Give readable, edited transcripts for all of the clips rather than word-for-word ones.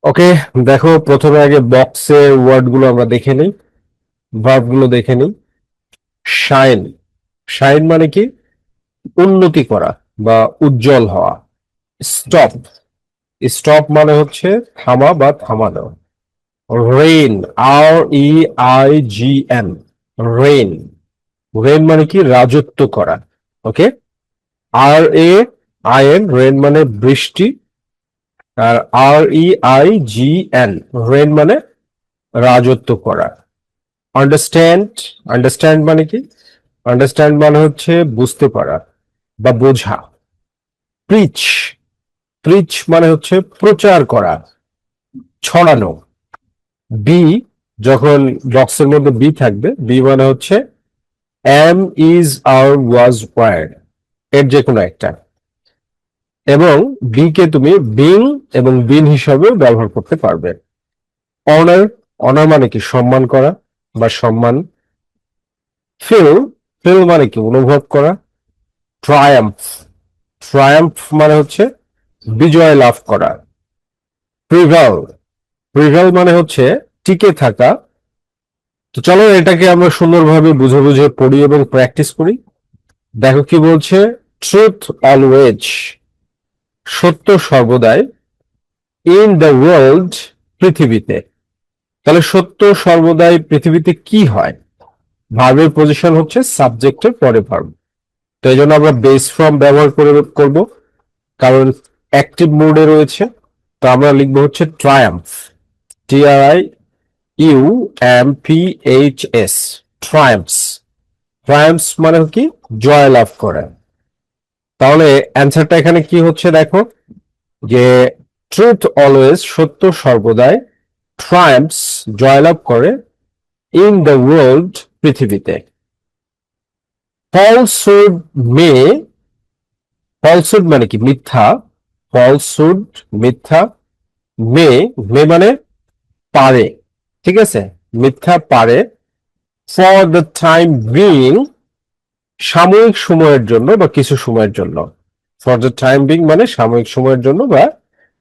ওকে, দেখো প্রথমে আগে বক্সের ওয়ার্ড গুলো আমরা দেখে নিই, ভার্ব গুলো দেখে নিই। শাইন, শাইন মানে কি? উন্নতি করা বা উজ্জ্বল হওয়া। স্টপ, স্টপ মানে হচ্ছে থামা বা থামানো। রেইন, REIGN, রেইন, রেইন মানে কি? রাজত্ব করা। ওকে, RAIN, রেইন মানে বৃষ্টি। আর REIGN, রেইন মানে রাজত্ব করা। আন্ডারস্ট্যান্ড, আন্ডারস্ট্যান্ড মানে কি? আন্ডারস্ট্যান্ড মানে হচ্ছে বুঝতে পারা বা বোঝা। প্রিচ, প্রিচ মানে হচ্ছে প্রচার করা, ছড়ানো। বি, যখন বক্সের মধ্যে বি থাকবে, বি মানে হচ্ছে am, is, are, was, were, এর যে কোনো একটা। এবং বি কে তুমি বিং এবং বিন হিসাবেও ব্যবহার করতে পারবে। অনার, অনার মানে কি? সম্মান করা বা সম্মান। ফিল, ফিল মানে কি? অনুভব করা। ট্রায়াম্ফ, ট্রায়াম্ফ মানে হচ্ছে বিজয় লাভ করা। প্রিভেল, প্রিভেল মানে হচ্ছে টিকে থাকা। তো চলো এটাকে আমরা সুন্দরভাবে বুঝে বুঝে পড়ি এবং প্র্যাকটিস করি। দেখো কি বলছে। ট্রুথ অলওয়েজ, সত্য সর্বদাই। ইন দ্য ওয়ার্ল্ড, পৃথিবীতে। তাহলে সত্য সর্বদাই পৃথিবীতে কি হয়? ভার্বের পজিশন হচ্ছে সাবজেক্টের পরে ভার্ব। তো এই জন্য আমরা বেস ফ্রম ব্যবহার করব, কারণ অ্যাক্টিভ মোডে রয়েছে। তো আমরা লিখবো হচ্ছে ট্রায়াম্ফ, TRIUMPHS, ট্রায়াম্পস। ট্রায়াম্পস মানে কি? জয় লাভ করে। তাহলে অ্যান্সারটা এখানে কি হচ্ছে দেখো, যে ট্রুথ অলওয়েজ, সত্য সর্বদাই, ট্রায়াম্পস জয়লাভ করে, ইন দ্য ওয়ার্ল্ড, পৃথিবীতে। ফলসুড মে, ফলসুড মানে কি? মিথ্যা। ফলসুড মিথ্যা। মে, মে মানে পারে, ঠিক আছে? মিথ্যা পারে। ফর দ্য টাইম বিং, সাময়িক সময়ের জন্য বা কিছু সময়ের জন্য। ফর দ্য টাইম বিং মানে সাময়িক সময়ের জন্য বা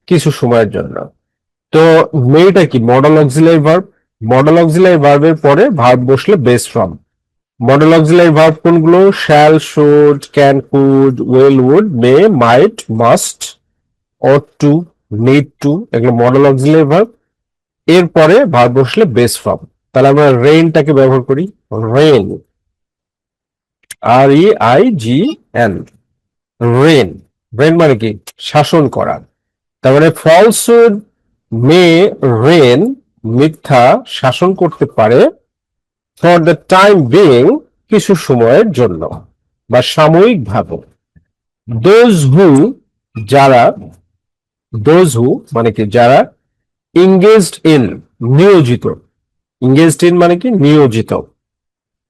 কিছু সময়ের জন্য। তো মেয়েটা কি? Model auxiliary verb. Model auxiliary ভার্বের পরে ভার্ব বসলে base form. Model auxiliary verb কোনগুলো? Shall, should, can, could, will, would, may, might, must, ought to, need to, এগুলো মডেল অক্সিলারি ভার্ব। এরপরে ভার্ব বসলে বেস ফ্রম। তাহলে আমরা রেইনটাকে ব্যবহার করি। Rain, REIGN, rain. রেন মানে কি? শাসন করা। তার মানে ফলসুড মে রেন, মিথ্যা শাসন করতে পারে। ফর দ্য টাইম বিং, কিছু সময়ের জন্য বা সাময়িক ভাবে। দোজ হু, যারা। দোজ হু মানে কি? যারা। ইংগেজড ইন, নিয়োজিত। ইংগেজড ইন মানে কি? নিয়োজিত।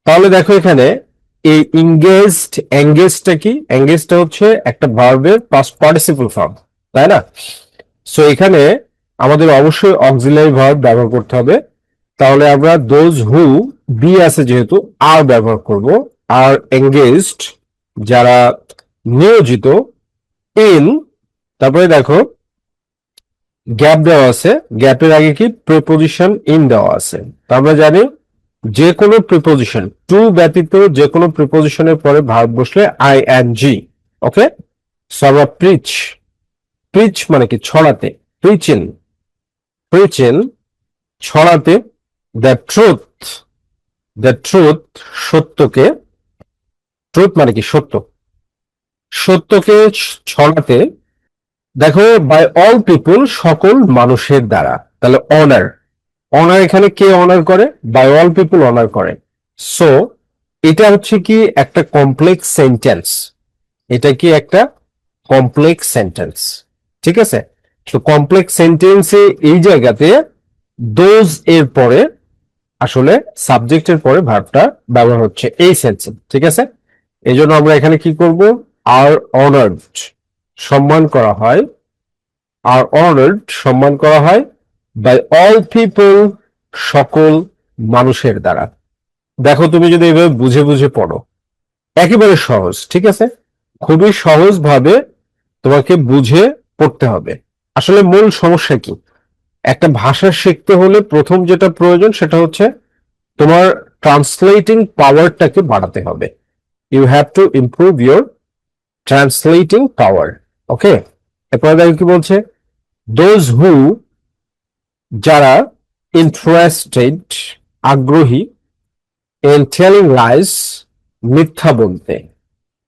তাহলে দেখো এখানে এই ইংগেজড, এঙ্গেজটা কি? এঙ্গেজটা হচ্ছে একটা ভার্বের পাস্ট পার্টিসিপল ফর্ম, তাই না? সো এখানে আমাদের অবশ্যই অক্সিলারি ভার্ব ব্যবহার করতে হবে। তাহলে আমরা দোজ হু, বি আছে যেহেতু, আর ব্যবহার করব। আর এঙ্গেজড, যারা নিয়োজিত। ইন, তারপরে দেখো গ্যাপ দেওয়া আছে, গ্যাপের আগে কি? প্রিপোজিশন ইন দেওয়া আছে। তো আমরা জানি যে কোনো প্রিপোজিশন, টু ব্যতীত যে কোনো প্রিপোজিশনের পরে ভার্ব বসলে ING। ওকে, সো আমরা প্রিচ, প্রিচ মানে কি? ছড়াতে। প্রিচিন, প্রিচিন, ছড়াতে। দ্য ট্রুথ, দ্য ট্রুথ, সত্যকে। ট্রুথ মানে কি? সত্য। সত্যকে ছড়াতে। দেখো বাই অল পিপুল, সকল মানুষের দ্বারা। তাহলে অনার, অনার এখানে কে অনার করে? বাই অল পিপুল অনার করে। সো এটা হচ্ছে কি? একটা কমপ্লেক্স সেন্টেন্স। এটা কি? একটা কমপ্লেক্স সেন্টেন্স, ঠিক আছে? তো কমপ্লেক্স সেন্টেন্সে এই জায়গাতে দোজ এর পরে আসলে সাবজেক্টের পরে ভার্বটা ব্যবহার হচ্ছে এই সেন্সে, ঠিক আছে? এই জন্য আমরা এখানে কি করব? আর অনার্ড, সম্মান করা হয়। আর অনার্ড, সম্মান করা হয় বাই অল পিপল, সকল মানুষের দ্বারা। দেখো তুমি যদি এভাবে বুঝে বুঝে পড়ো, একেবারে সহজ, ঠিক আছে? খুবই সহজ ভাবে তোমাকে বুঝে পড়তে হবে। আসলে মূল সমস্যা কি? একটা ভাষা শিখতে হলে প্রথম যেটা প্রয়োজন সেটা হচ্ছে তোমার ট্রান্সলেটিং পাওয়ারটাকে বাড়াতে হবে। You have to improve your translating power. Okay, এরপরে দেখো কি বলছে, দোজ হু, যারা ইন্টারেস্টেড, আগ্রহী, ইন টেলিং লাইস, মিথ্যা বলতে।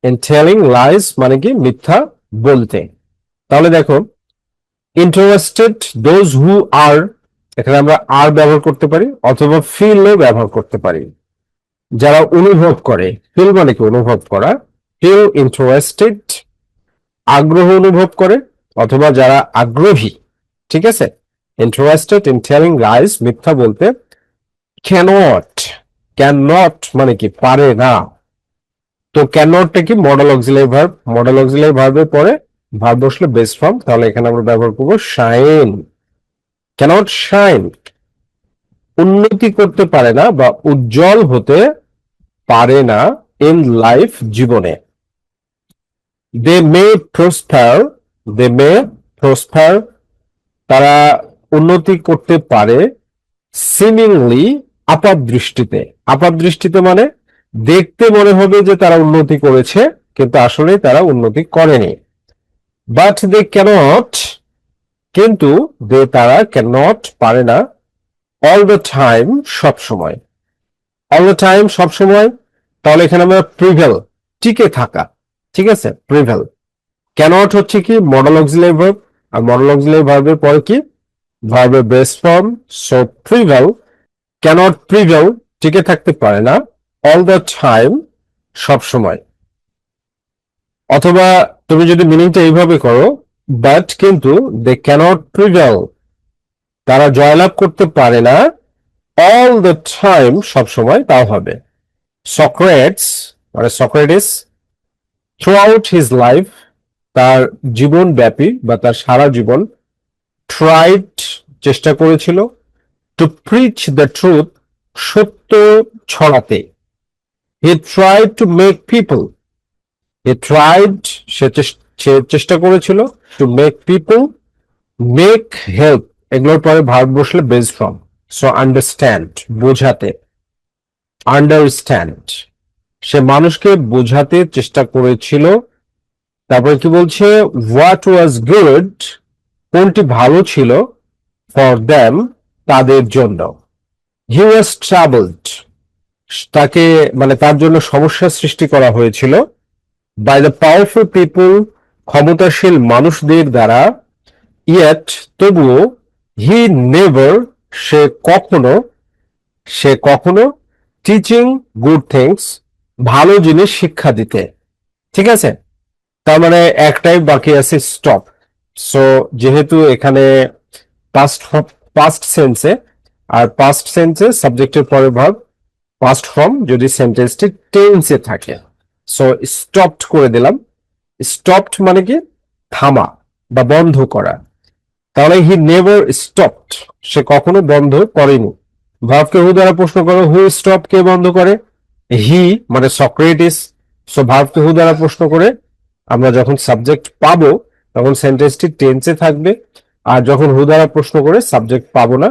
ইন টেলিং লাইস মানে কি মিথ্যা বলতে। তাহলে দেখো ইন্টারেস্টেড, দোজ হু আর, এখানে আমরা আর ব্যবহার করতে পারি অথবা ফিলও ব্যবহার করতে পারি। যারা অনুভব করে, ফিল মানে কি অনুভব করা, ফিল ইন্টারেস্টেড, আগ্রহ অনুভব করে অথবা যারা আগ্রহী, ঠিক আছে, ইন্টারেস্টেড ইন টেলিং লাইস, মিথ্যা বলতে। ক্যানট, ক্যানট মানে কি পারে না। তো ক্যানটটা কি model auxiliary verb, model auxiliary ভার্বের পরে ভার্ব বসলে বেস ফর্ম, তাহলে এখানে আমরা ব্যবহার করবো শাইন। ক্যানট শাইন, উন্নতি করতে পারে না বা উজ্জ্বল হতে পারে না ইন লাইফ, জীবনে। দে মে প্রসপার, দে মে প্রসপার, তারা উন্নতি করতে পারে সিমিংলি, আপাত দৃষ্টিতে। আপাত দৃষ্টিতে মানে দেখতে মনে হবে যে তারা উন্নতি করেছে কিন্তু আসলে তারা উন্নতি করেনি। বাট দে ক্যানট, কিন্তু তারা ক্যানট পারে না, অল দ্য টাইম সব সময়। অল দ্য টাইম সব সময়, তাহলে এখানে আমরা প্রিভেল, টিকে থাকা, ঠিক আছে, প্রিভেল। ক্যানট হচ্ছে কি মডেল অক্সিলারি ভার্ব, আর মডেল অক্সিলারি ভার্বের পরে কি ভার্বের base form, so prevail, cannot prevail, টিকে থাকতে পারে না, অল দ্য টাইম সব সময়। অথবা তুমি যদি মিনিংটা এইভাবে করো, বাট কিন্তু দে ক্যানট প্রিভেল, তারা জয়লাভ করতে পারে না অল দ্য টাইম সব সময়, তাও হবে। সক্রেটস মানে Socrates, through out his life, তার জীবন ব্যাপী বা তার সারা জীবন, ট্রাইড চেষ্টা করেছিল, টু প্রিচ দ্য ট্রুথ, সত্য ছড়াতে। He tried to make people, he tried সে চেষ্টা করেছিল, to make people, make help, এগুলোর পরে ভার্ব বসলে বেস ফর্ম, সো আন্ডারস্ট্যান্ড, বোঝাতে। আন্ডারস্ট্যান্ড, সে মানুষকে বোঝাতে চেষ্টা করেছিল। তারপরে কি বলছে, হোয়াট ওয়াজ গুড, কোনটি ভালো ছিল, ফর দ্যাম, তাদের জন্য। হি ওয়াজ ট্রাভেলড, তাকে মানে তার জন্য সমস্যা সৃষ্টি করা হয়েছিল, বাই দ্য পাওয়ারফুল পিপল, ক্ষমতাশীল মানুষদের দ্বারা। ইয়েট, তবুও, হি নেভার, সে কখনো টিচিং গুড থিংস, ভালো জিনিস শিক্ষা দিতে। ঠিক আছে, তার মানে একটাই বাকি আছে, স্টপ। সো যেহেতু এখানে পাস্ট পাস্ট সেন্সে, আর পাস্ট সেন্সে সাবজেক্টের পরে ভার্ব, পাস্ট ফর্ম যদি সেন্টেন্সটি টেন্সে থাকে, সো স্টপড করে দিলাম। স্টপড মানে কি থামা বা বন্ধ করা, তাহলে হি নেভার স্টপড, সে কখনো বন্ধ করেনি। ভার্বকে হু দ্বারা প্রশ্ন করো, হু স্টপ, কে বন্ধ করে, হি মানে সক্রেটিস। সো ভার্বকে হু দ্বারা প্রশ্ন করে আমরা যখন সাবজেক্ট পাবো তখন সেন্টেন্সটি টেন্সে থাকবে, আর যখন হু দ্বারা প্রশ্ন করে সাবজেক্ট পাবো না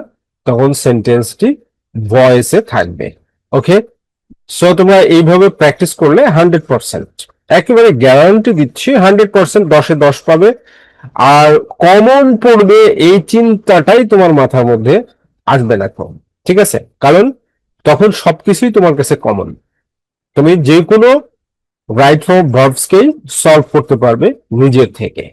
তখন সেন্টেন্সটি ভয়েসে থাকবে। ওকে, সো তোমরা এইভাবে প্র্যাকটিস করলে 100%, একেবারে গ্যারান্টি দিচ্ছি 100%, 10-এ 10 পাবে। আর কমন পড়বে এই চিন্তাটাই তোমার মাথার মধ্যে আসবে না কম, ঠিক আছে, কারণ তখন সবকিছুই তোমার কাছে কমন। তুমি যে কোনো রাইট ফর্ম ভার্বসকেই সলভ করতে পারবে নিজের থেকে।